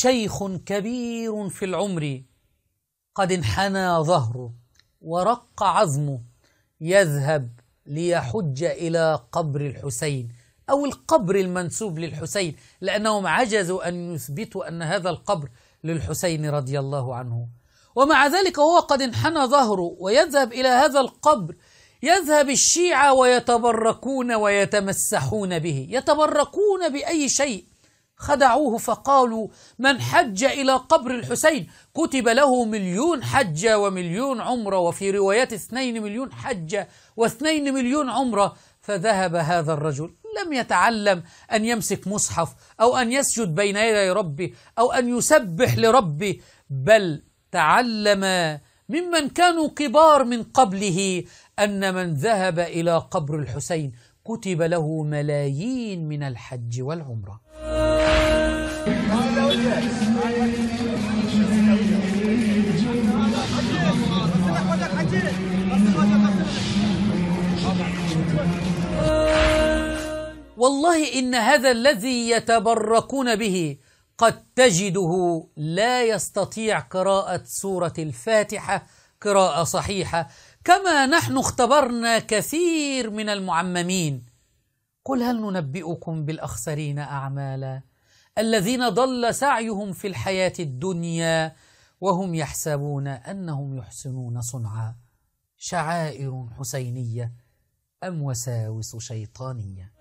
شيخ كبير في العمر قد انحنى ظهره ورق عظمه يذهب ليحج إلى قبر الحسين أو القبر المنسوب للحسين، لأنهم عجزوا أن يثبتوا أن هذا القبر للحسين رضي الله عنه. ومع ذلك هو قد انحنى ظهره ويذهب إلى هذا القبر، يذهب الشيعة ويتبركون ويتمسحون به، يتبركون بأي شيء. خدعوه فقالوا من حج إلى قبر الحسين كتب له 1,000,000 حجة و1,000,000 عمرة، وفي روايات 2,000,000 حجة و2,000,000 عمرة. فذهب هذا الرجل لم يتعلم أن يمسك مصحف أو أن يسجد بين يدي ربه أو أن يسبح لربه، بل تعلم ممن كانوا كبار من قبله أن من ذهب إلى قبر الحسين كتب له ملايين من الحج والعمرة. والله إن هذا الذي يتبركون به قد تجده لا يستطيع قراءة سورة الفاتحة قراءة صحيحة، كما نحن اختبرنا كثير من المعممين. قل هل ننبئكم بالأخسرين أعمالا الذين ضل سعيهم في الحياة الدنيا وهم يحسبون أنهم يحسنون صنعا، شعائر حسينية أم وساوس شيطانية.